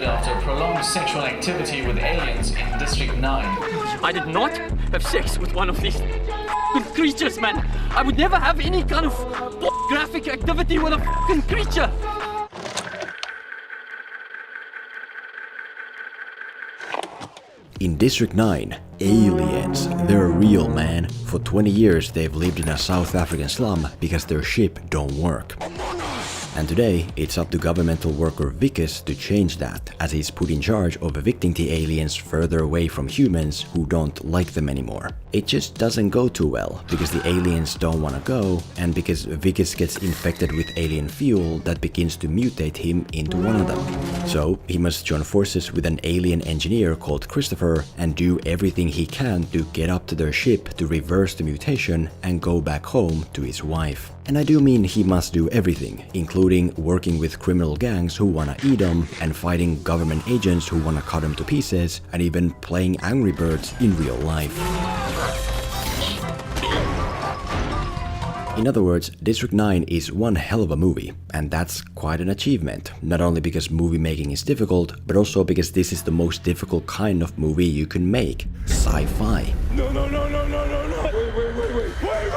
After prolonged sexual activity with aliens in District 9. I did not have sex with one of these creatures, man. I would never have any kind of graphic activity with a fucking creature. In District 9, aliens, they're real, man. For 20 years they've lived in a South African slum because their ship don't work. And today, it's up to governmental worker Wikus to change that, as he's put in charge of evicting the aliens further away from humans who don't like them anymore. It just doesn't go too well, because the aliens don't want to go, and because Wikus gets infected with alien fuel that begins to mutate him into one of them. So, he must join forces with an alien engineer called Christopher and do everything he can to get up to their ship to reverse the mutation and go back home to his wife. And I do mean he must do everything, including working with criminal gangs who wanna eat him, and fighting government agents who wanna cut him to pieces, and even playing Angry Birds in real life. In other words, District 9 is one hell of a movie, and that's quite an achievement. Not only because movie making is difficult, but also because this is the most difficult kind of movie you can make. Sci-fi. No. Wait.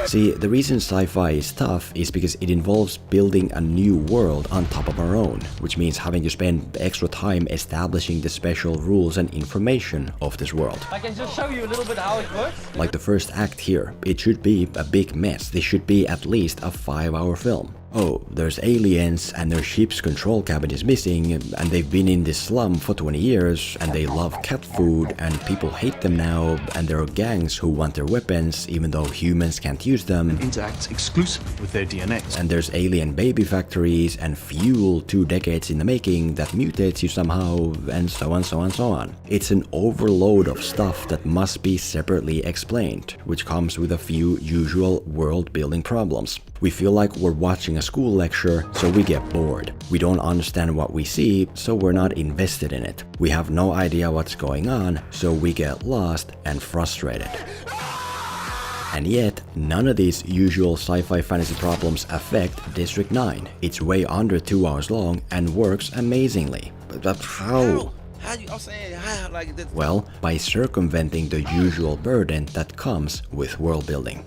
See, the reason sci-fi is tough is because it involves building a new world on top of our own, which means having to spend extra time establishing the special rules and information of this world. I can just show you a little bit how it works. Like the first act here, it should be a big mess. This should be at least a 5-hour film. Oh, there's aliens and their ship's control cabin is missing, and they've been in this slum for 20 years, and they love cat food, and people hate them now, and there are gangs who want their weapons even though humans can't use them. Interacts exclusively with their DNA. And there's alien baby factories and fuel 2 decades in the making that mutates you somehow, and so on. It's an overload of stuff that must be separately explained, which comes with a few usual world building problems. We feel like we're watching a school lecture, so we get bored. We don't understand what we see, so we're not invested in it. We have no idea what's going on, so we get lost and frustrated. And yet, none of these usual sci-fi fantasy problems affect District 9. It's way under 2 hours long and works amazingly. But how? Well, by circumventing the usual burden that comes with world building.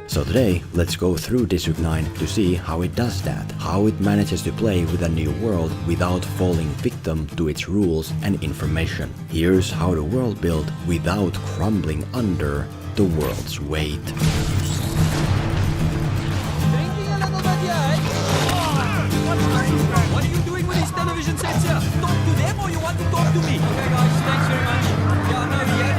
So today, let's go through District 9 to see how it does that, how it manages to play with a new world without falling victim to its rules and information. Here's how to world build without crumbling under the world's weight. What are you doing with these television sets here? Talk to them or you want to talk to me? Okay guys, thanks very much. Yeah, no, he had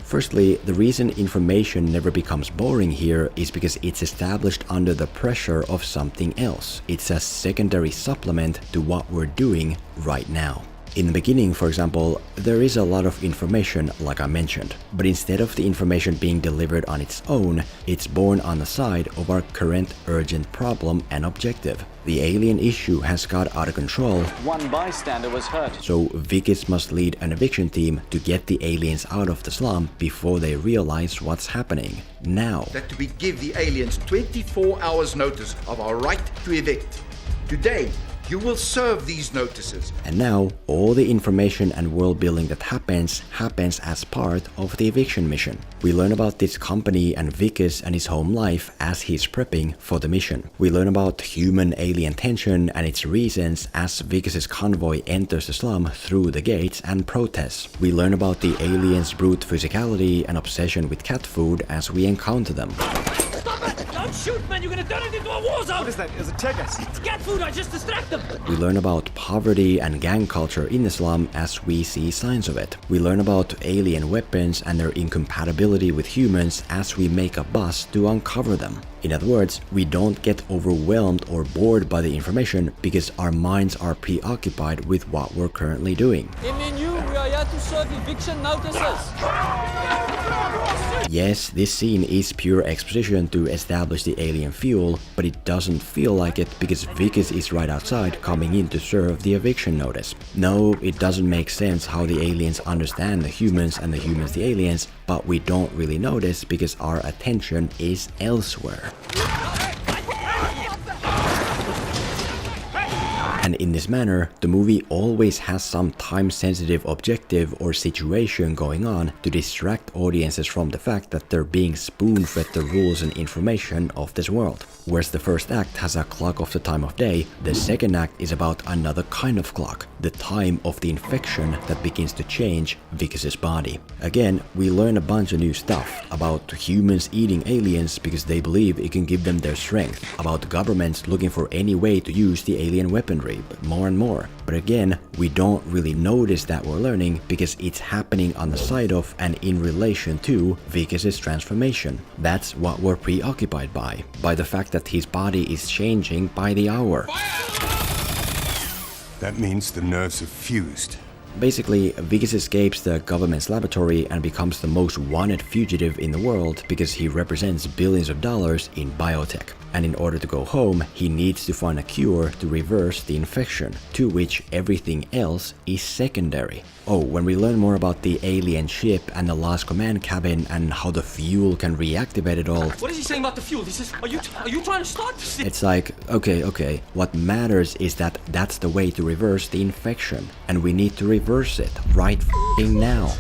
Firstly, the reason information never becomes boring here is because it's established under the pressure of something else. It's a secondary supplement to what we're doing right now. In the beginning, for example, there is a lot of information like I mentioned, but instead of the information being delivered on its own, it's born on the side of our current urgent problem and objective. The alien issue has got out of control. One bystander was hurt. So Wikus must lead an eviction team to get the aliens out of the slum before they realize what's happening now. That we give the aliens 24 hours notice of our right to evict. Today, you will serve these notices. And now, all the information and world building that happens as part of the eviction mission. We learn about this company and Wikus and his home life as he's prepping for the mission. We learn about human-alien tension and its reasons as Wikus' convoy enters the slum through the gates and protests. We learn about the aliens' brute physicality and obsession with cat food as we encounter them. Don't shoot, man! You're gonna turn it into a war zone! What is that? Is it tear gas? It's cat food, I just distract them! We learn about poverty and gang culture in the slum as we see signs of it. We learn about alien weapons and their incompatibility with humans as we make a bus to uncover them. In other words, we don't get overwhelmed or bored by the information because our minds are preoccupied with what we're currently doing. MNU, we are here to serve eviction notices. Yes, this scene is pure exposition to establish the alien fuel, but it doesn't feel like it because Wikus is right outside coming in to serve the eviction notice. No, it doesn't make sense how the aliens understand the humans and the humans the aliens, but we don't really notice because our attention is elsewhere. And in this manner, the movie always has some time-sensitive objective or situation going on to distract audiences from the fact that they're being spoon-fed the rules and information of this world. Whereas the first act has a clock of the time of day, the second act is about another kind of clock, the time of the infection that begins to change Wikus's body. Again, we learn a bunch of new stuff about humans eating aliens because they believe it can give them their strength, about governments looking for any way to use the alien weaponry, but more and more. But again, we don't really notice that we're learning because it's happening on the side of and in relation to Wikus's transformation. That's what we're preoccupied by the fact that his body is changing by the hour. That means the nerves have fused. Basically, Wikus escapes the government's laboratory and becomes the most wanted fugitive in the world because he represents billions of dollars in biotech. And in order to go home, he needs to find a cure to reverse the infection, to which everything else is secondary. Oh, when we learn more about the alien ship and the last command cabin and how the fuel can reactivate it all... What is he saying about the fuel? He says, are you trying to start this? It's like, okay, what matters is that that's the way to reverse the infection. And we need to reverse it right f***ing now.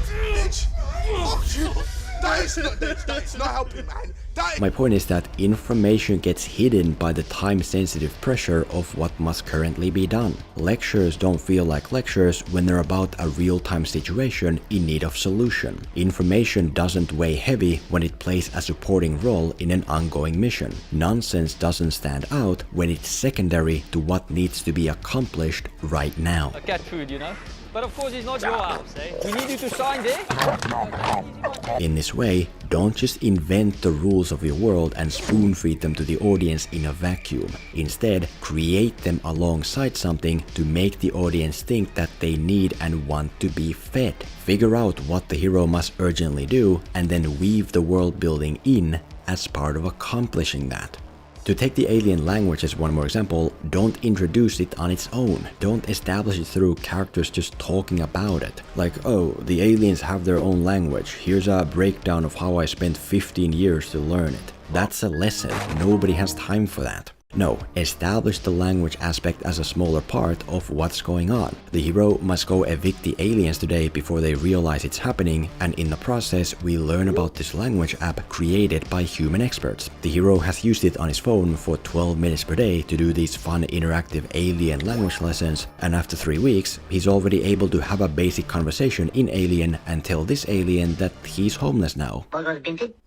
That's not helping, man. My point is that information gets hidden by the time-sensitive pressure of what must currently be done. Lectures don't feel like lectures when they're about a real-time situation in need of solution. Information doesn't weigh heavy when it plays a supporting role in an ongoing mission. Nonsense doesn't stand out when it's secondary to what needs to be accomplished right now. A cat food, you know? But of course it's not your house, eh? We need you to sign there. In this way, don't just invent the rules of your world and spoon-feed them to the audience in a vacuum. Instead, create them alongside something to make the audience think that they need and want to be fed. Figure out what the hero must urgently do and then weave the world building in as part of accomplishing that. To take the alien language as one more example, don't introduce it on its own. Don't establish it through characters just talking about it. Like, oh, the aliens have their own language. Here's a breakdown of how I spent 15 years to learn it. That's a lesson. Nobody has time for that. No, establish the language aspect as a smaller part of what's going on. The hero must go evict the aliens today before they realize it's happening, and in the process we learn about this language app created by human experts. The hero has used it on his phone for 12 minutes per day to do these fun interactive alien language lessons, and after 3 weeks he's already able to have a basic conversation in alien and tell this alien that he's homeless now.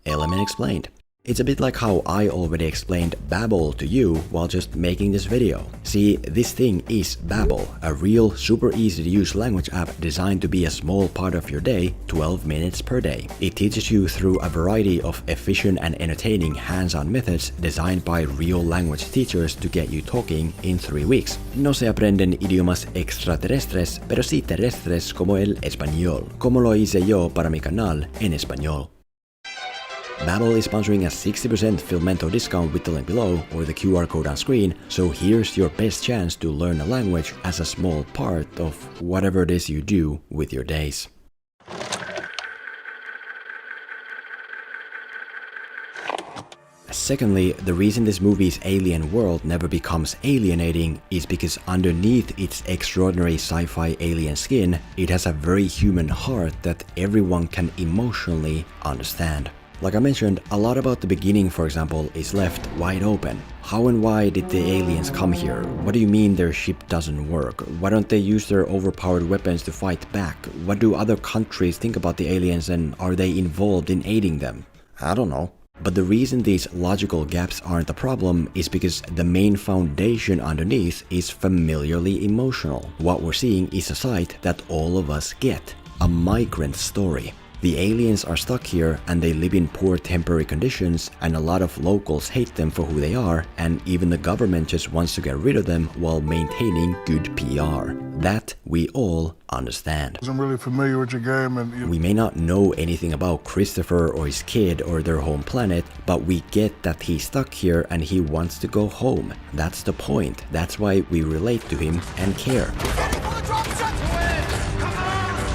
Element explained. It's a bit like how I already explained Babel to you while just making this video. See, this thing is Babel, a real super easy to use language app designed to be a small part of your day, 12 minutes per day. It teaches you through a variety of efficient and entertaining hands-on methods designed by real language teachers to get you talking in 3 weeks. No se aprenden idiomas extraterrestres, pero sí terrestres como el español, como lo hice yo para mi canal en español. Babbel is sponsoring a 60% Filmento discount with the link below or the QR code on screen, so here's your best chance to learn a language as a small part of whatever it is you do with your days. Secondly, the reason this movie's alien world never becomes alienating is because underneath its extraordinary sci-fi alien skin, it has a very human heart that everyone can emotionally understand. Like I mentioned, a lot about the beginning, for example, is left wide open. How and why did the aliens come here? What do you mean their ship doesn't work? Why don't they use their overpowered weapons to fight back? What do other countries think about the aliens and are they involved in aiding them? I don't know. But the reason these logical gaps aren't a problem is because the main foundation underneath is familiarly emotional. What we're seeing is a sight that all of us get. A migrant story. The aliens are stuck here and they live in poor temporary conditions, and a lot of locals hate them for who they are, and even the government just wants to get rid of them while maintaining good PR. That we all understand. I'm really familiar with your game, and we may not know anything about Christopher or his kid or their home planet, but we get that he's stuck here and he wants to go home. That's the point. That's why we relate to him and care.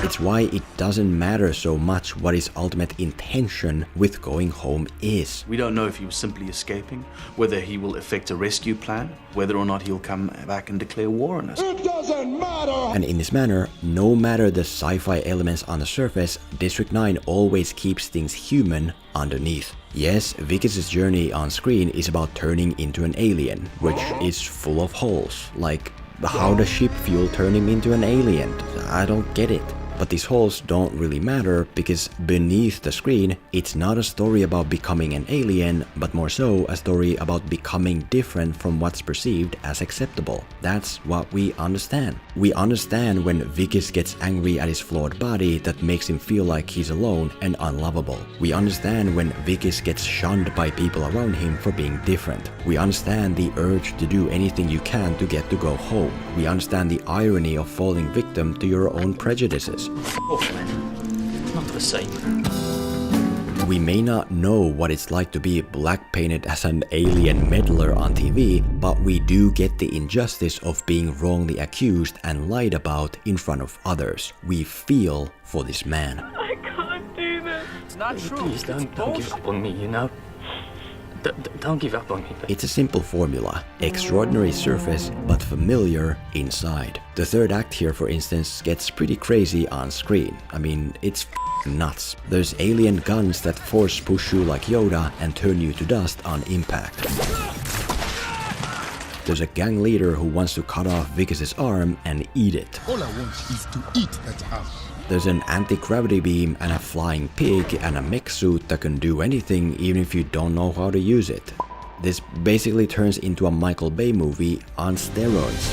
It's why it doesn't matter so much what his ultimate intention with going home is. We don't know if he was simply escaping, whether he will effect a rescue plan, whether or not he'll come back and declare war on us. It doesn't matter! And in this manner, no matter the sci-fi elements on the surface, District 9 always keeps things human underneath. Yes, Wikus' journey on screen is about turning into an alien, which is full of holes. Like, how does ship fuel turn him into an alien? I don't get it. But these holes don't really matter, because beneath the screen, it's not a story about becoming an alien, but more so a story about becoming different from what's perceived as acceptable. That's what we understand. We understand when Wikus gets angry at his flawed body that makes him feel like he's alone and unlovable. We understand when Wikus gets shunned by people around him for being different. We understand the urge to do anything you can to get to go home. We understand the irony of falling victim to your own prejudices. Oh man, not the same. We may not know what it's like to be black painted as an alien meddler on TV, but we do get the injustice of being wrongly accused and lied about in front of others. We feel for this man. I can't do this. It's not true. Please don't give up on me, you know? Don't give up on me. It's a simple formula. Extraordinary surface, but familiar inside. The third act here, for instance, gets pretty crazy on screen. I mean, it's nuts. There's alien guns that force push you like Yoda and turn you to dust on impact. There's a gang leader who wants to cut off Wikus' arm and eat it. All I want is to eat that arm. There's an anti-gravity beam and a flying pig and a mech suit that can do anything even if you don't know how to use it. This basically turns into a Michael Bay movie on steroids.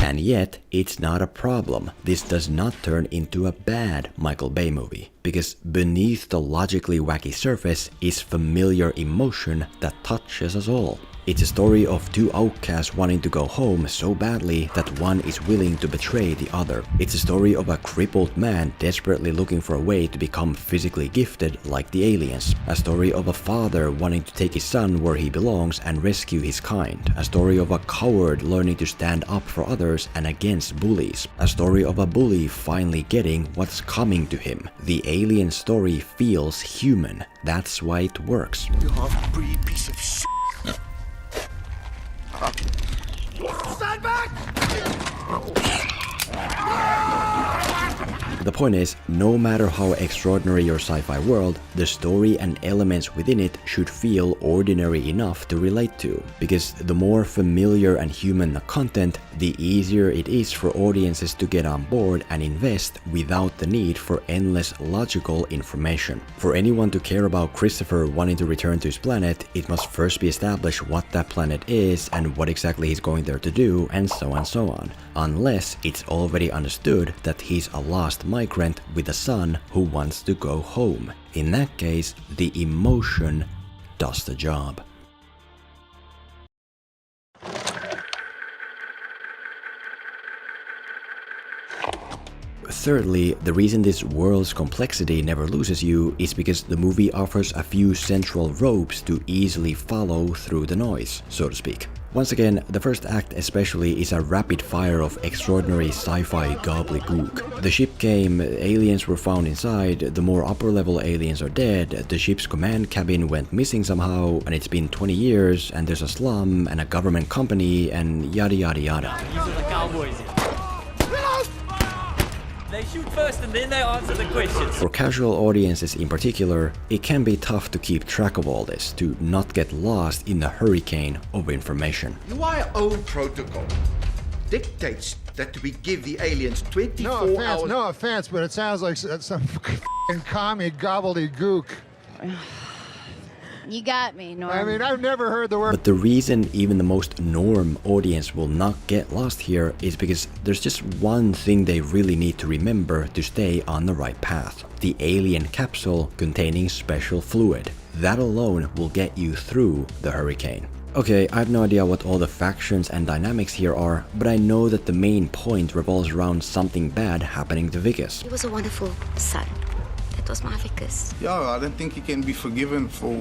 And yet, it's not a problem. This does not turn into a bad Michael Bay movie, because beneath the logically wacky surface is familiar emotion that touches us all. It's a story of two outcasts wanting to go home so badly that one is willing to betray the other. It's a story of a crippled man desperately looking for a way to become physically gifted like the aliens. A story of a father wanting to take his son where he belongs and rescue his kind. A story of a coward learning to stand up for others and against bullies. A story of a bully finally getting what's coming to him. The alien story feels human. That's why it works. You half-breed piece of shit. Stand back! The point is, no matter how extraordinary your sci-fi world, the story and elements within it should feel ordinary enough to relate to, because the more familiar and human the content, the easier it is for audiences to get on board and invest without the need for endless logical information. For anyone to care about Christopher wanting to return to his planet, it must first be established what that planet is and what exactly he's going there to do, and so on. Unless it's already understood that he's a lost migrant with a son who wants to go home. In that case, the emotion does the job. Thirdly, the reason this world's complexity never loses you is because the movie offers a few central ropes to easily follow through the noise, so to speak. Once again, the first act especially is a rapid fire of extraordinary sci-fi gobbledygook. The ship came, aliens were found inside, the more upper level aliens are dead, the ship's command cabin went missing somehow, and it's been 20 years, and there's a slum, and a government company, and yada yada yada. These are the cowboys. They shoot first and then they answer the questions. For casual audiences in particular, it can be tough to keep track of all this, to not get lost in the hurricane of information. UIO protocol dictates that we give the aliens 24 hours... No offense, but it sounds like some f***ing commie gobbledygook. You got me, Norm. I mean, I've never heard the word... But the reason even the most norm audience will not get lost here is because there's just one thing they really need to remember to stay on the right path. The alien capsule containing special fluid. That alone will get you through the hurricane. Okay, I have no idea what all the factions and dynamics here are, but I know that the main point revolves around something bad happening to Wikus. He was a wonderful son. That was my Wikus. Yeah, I don't think he can be forgiven for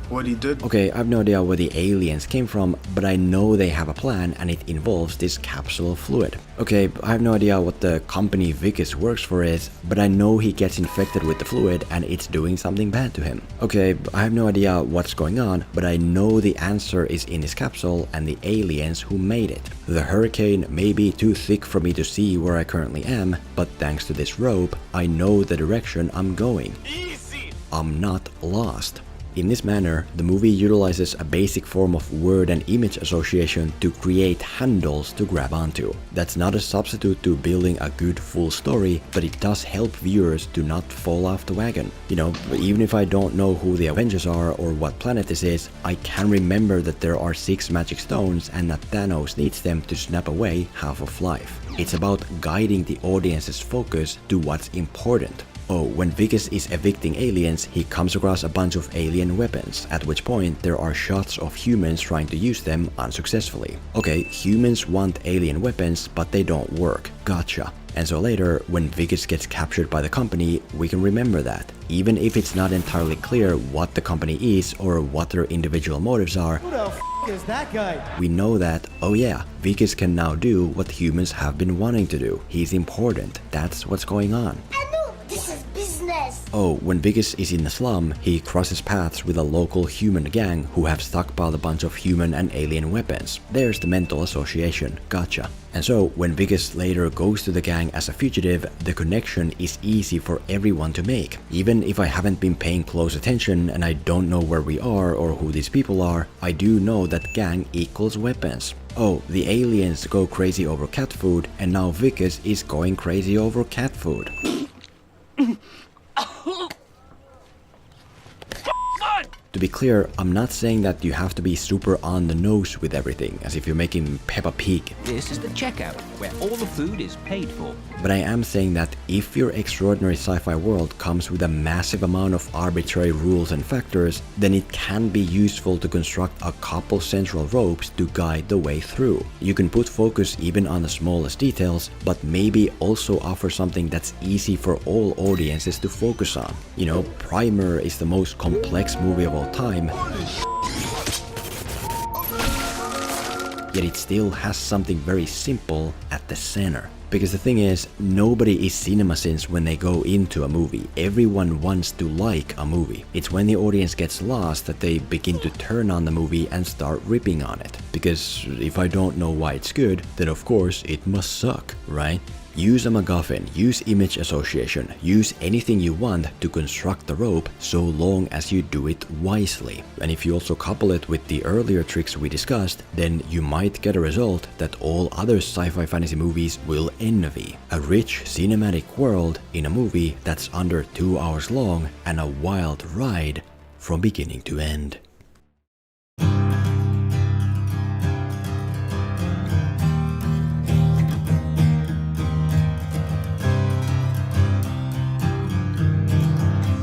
what he did. Okay, I have no idea where the aliens came from, but I know they have a plan and it involves this capsule of fluid. Okay, I have no idea what the company Wikus works for is, but I know he gets infected with the fluid and it's doing something bad to him. Okay, I have no idea what's going on, but I know the answer is in his capsule and the aliens who made it. The hurricane may be too thick for me to see where I currently am, but thanks to this rope, I know the direction I'm going. Easy! I'm not lost. In this manner, the movie utilizes a basic form of word and image association to create handles to grab onto. That's not a substitute to building a good full story, but it does help viewers to not fall off the wagon. You know, even if I don't know who the Avengers are or what planet this is, I can remember that there are 6 magic stones and that Thanos needs them to snap away half of life. It's about guiding the audience's focus to what's important. Oh, when Wikus is evicting aliens, he comes across a bunch of alien weapons, at which point there are shots of humans trying to use them unsuccessfully. Okay, humans want alien weapons, but they don't work. Gotcha. And so later, when Wikus gets captured by the company, we can remember that. Even if it's not entirely clear what the company is or what their individual motives are, who the f*** is that guy? We know that, oh yeah, Wikus can now do what humans have been wanting to do. He's important. That's what's going on. This is business. Oh, when Wikus is in the slum, he crosses paths with a local human gang who have stockpiled a bunch of human and alien weapons. There's the mental association. Gotcha. And so, when Wikus later goes to the gang as a fugitive, the connection is easy for everyone to make. Even if I haven't been paying close attention and I don't know where we are or who these people are, I do know that gang equals weapons. Oh, the aliens go crazy over cat food, and now Wikus is going crazy over cat food. To be clear, I'm not saying that you have to be super on the nose with everything, as if you're making Peppa Pig. This is the checkout, where all the food is paid for. But I am saying that if your extraordinary sci-fi world comes with a massive amount of arbitrary rules and factors, then it can be useful to construct a couple central ropes to guide the way through. You can put focus even on the smallest details, but maybe also offer something that's easy for all audiences to focus on. You know, Primer is the most complex movie of all time, yet it still has something very simple at the center. Because the thing is, nobody is CinemaSins when they go into a movie. Everyone wants to like a movie. It's when the audience gets lost that they begin to turn on the movie and start ripping on it. Because if I don't know why it's good, then of course it must suck, right? Use a MacGuffin, use image association, use anything you want to construct the rope so long as you do it wisely. And if you also couple it with the earlier tricks we discussed, then you might get a result that all other sci-fi fantasy movies will envy. A rich cinematic world in a movie that's under 2 hours long and a wild ride from beginning to end.